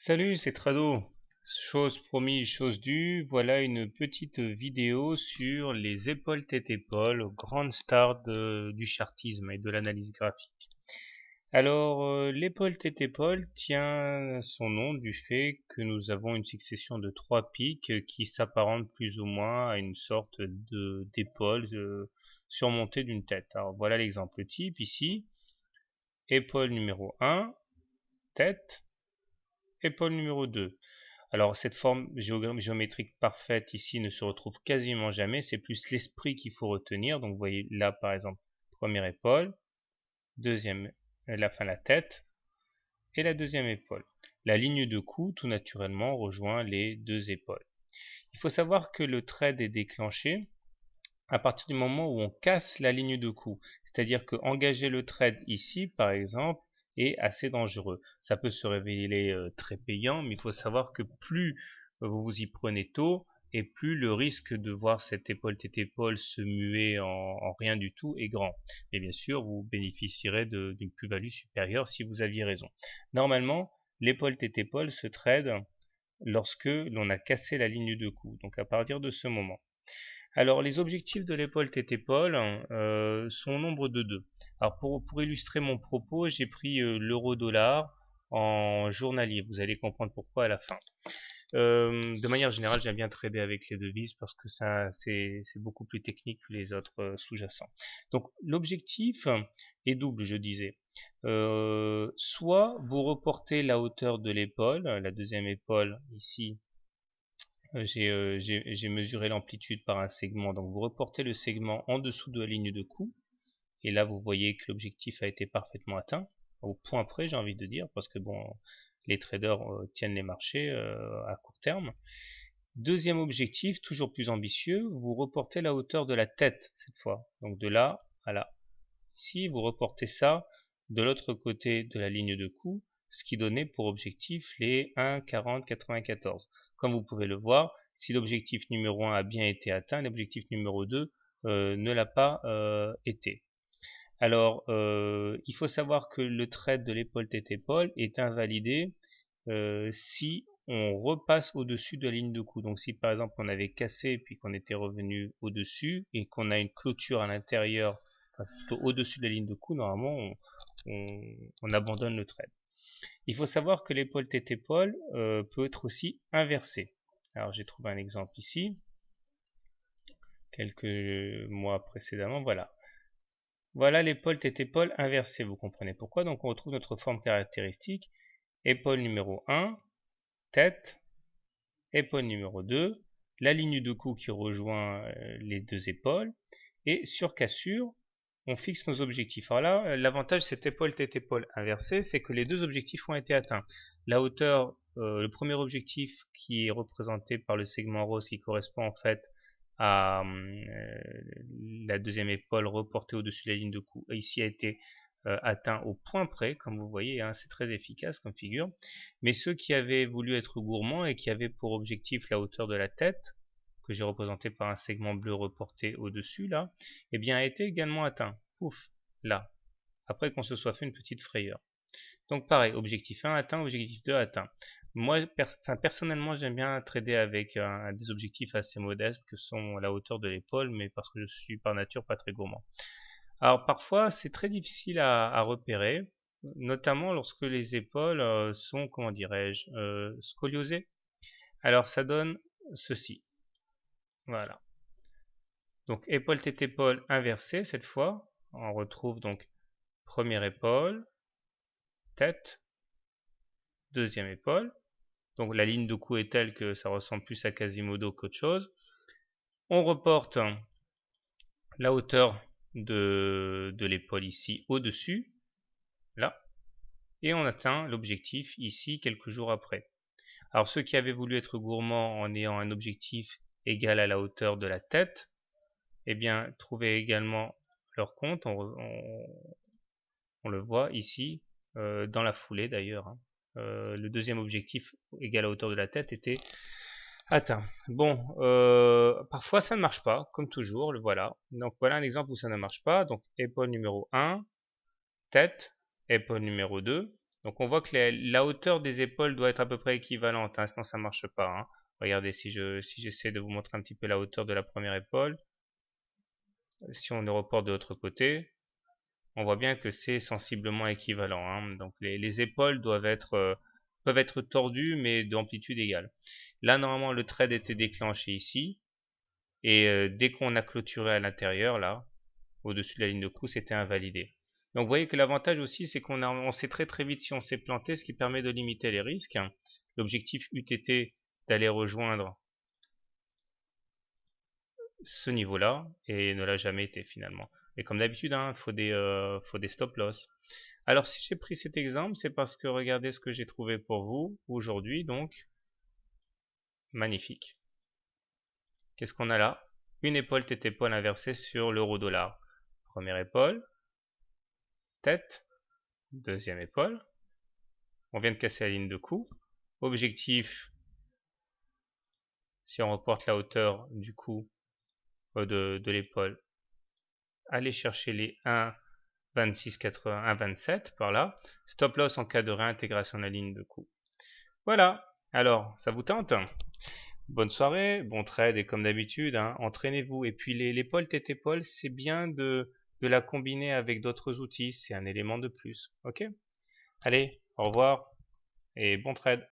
Salut, c'est Trado. Chose promise, chose due, voilà une petite vidéo sur les épaules tête-épaule, grandes stars du chartisme et de l'analyse graphique. Alors, l'épaule tête-épaule tient son nom du fait que nous avons une succession de trois pics qui s'apparentent plus ou moins à une sorte d'épaule surmontée d'une tête. Alors voilà l'exemple type ici. Épaule numéro 1, tête, épaule numéro 2. Alors cette forme géométrique parfaite ici ne se retrouve quasiment jamais, c'est plus l'esprit qu'il faut retenir. Donc vous voyez là par exemple, première épaule, deuxième, la tête et la deuxième épaule. La ligne de cou tout naturellement rejoint les deux épaules. Il faut savoir que le trade est déclenché à partir du moment où on casse la ligne de cou. C'est-à-dire que engager le trade ici par exemple est assez dangereux. Ça peut se révéler très payant, mais il faut savoir que plus vous vous y prenez tôt, et plus le risque de voir cette épaule tête épaule se muer en rien du tout est grand. Et bien sûr, vous bénéficierez d'une plus-value supérieure si vous aviez raison. Normalement, l'épaule tête épaule se trade lorsque l'on a cassé la ligne de cou, donc à partir de ce moment. Alors, les objectifs de l'épaule tête épaule sont au nombre de deux. Alors, pour illustrer mon propos, j'ai pris l'euro-dollar en journalier. Vous allez comprendre pourquoi à la fin. De manière générale, j'aime bien trader avec les devises parce que ça, c'est beaucoup plus technique que les autres sous-jacents. Donc, l'objectif est double, je disais. Soit vous reportez la hauteur de l'épaule, la deuxième épaule ici, j'ai mesuré l'amplitude par un segment. Donc vous reportez le segment en dessous de la ligne de coup. Et là, vous voyez que l'objectif a été parfaitement atteint. Au point près, j'ai envie de dire, parce que bon, les traders tiennent les marchés à court terme. Deuxième objectif, toujours plus ambitieux, vous reportez la hauteur de la tête cette fois. Donc de là à là. Ici, vous reportez ça de l'autre côté de la ligne de coup, ce qui donnait pour objectif les 1,4094. Comme vous pouvez le voir, si l'objectif numéro 1 a bien été atteint, l'objectif numéro 2 ne l'a pas été. Alors, il faut savoir que le trade de l'épaule tête épaule est invalidé si on repasse au-dessus de la ligne de coup. Donc si par exemple on avait cassé puis qu'on était revenu au-dessus et qu'on a une clôture à l'intérieur, enfin, plutôt au-dessus de la ligne de coup, normalement on abandonne le trade. Il faut savoir que l'épaule tête épaule peut être aussi inversée. Alors j'ai trouvé un exemple ici, quelques mois précédemment, voilà. Voilà l'épaule tête épaule inversée, vous comprenez pourquoi. Donc on retrouve notre forme caractéristique, épaule numéro 1, tête, épaule numéro 2, la ligne de cou qui rejoint les deux épaules, et sur cassure, on fixe nos objectifs. Alors là, l'avantage de cette épaule tête épaule inversée, c'est que les deux objectifs ont été atteints. La hauteur, le premier objectif qui est représenté par le segment rose qui correspond en fait à la deuxième épaule reportée au-dessus de la ligne de cou, ici a été atteint au point près, comme vous voyez, hein, c'est très efficace comme figure. Mais ceux qui avaient voulu être gourmands et qui avaient pour objectif la hauteur de la tête, que j'ai représenté par un segment bleu reporté au-dessus là, eh bien a été également atteint. Pouf, là, après qu'on se soit fait une petite frayeur. Donc pareil, objectif 1 atteint, objectif 2 atteint. Moi, personnellement, j'aime bien trader avec des objectifs assez modestes que sont la hauteur de l'épaule, mais parce que je suis par nature pas très gourmand. Alors parfois, c'est très difficile à repérer, notamment lorsque les épaules sont, comment dirais-je, scoliosées. Alors ça donne ceci. Voilà. Donc épaule tête épaule inversée cette fois. On retrouve donc première épaule, tête, deuxième épaule. Donc la ligne de cou est telle que ça ressemble plus à Quasimodo qu'autre chose. On reporte la hauteur de l'épaule ici au-dessus, là, et on atteint l'objectif ici quelques jours après. Alors ceux qui avaient voulu être gourmands en ayant un objectif égal à la hauteur de la tête, eh bien trouvaient également leur compte, on le voit ici, dans la foulée d'ailleurs, hein. Le deuxième objectif égal à la hauteur de la tête était atteint. Bon, parfois ça ne marche pas, comme toujours, le voilà. Donc voilà un exemple où ça ne marche pas. Donc épaule numéro 1, tête, épaule numéro 2. Donc on voit que la hauteur des épaules doit être à peu près équivalente, hein, sinon ça ne marche pas. Hein. Regardez, si j'essaie de vous montrer un petit peu la hauteur de la première épaule, si on le reporte de l'autre côté, on voit bien que c'est sensiblement équivalent. Hein. Donc les épaules peuvent être tordues, mais d'amplitude égale. Là, normalement, le thread était déclenché ici, et dès qu'on a clôturé à l'intérieur, là, au-dessus de la ligne de cou, c'était invalidé. Donc vous voyez que l'avantage aussi, c'est on sait très très vite si on s'est planté, ce qui permet de limiter les risques. L'objectif eût été d'aller rejoindre ce niveau-là, et ne l'a jamais été finalement. Et comme d'habitude, il faut des stop-loss. Alors si j'ai pris cet exemple, c'est parce que regardez ce que j'ai trouvé pour vous aujourd'hui, donc magnifique. Qu'est-ce qu'on a là? Une épaule tête-épaule inversée sur l'euro-dollar. Première épaule, tête, deuxième épaule. On vient de casser la ligne de cou. Objectif, si on reporte la hauteur du cou de l'épaule, aller chercher les 1,2680, 1,27 par là. Stop loss en cas de réintégration de la ligne de cou. Voilà. Alors, ça vous tente? Bonne soirée, bon trade et comme d'habitude, hein, entraînez-vous. Et puis l'épaule tête-épaule, c'est bien de la combiner avec d'autres outils. C'est un élément de plus. Ok? Allez, au revoir et bon trade.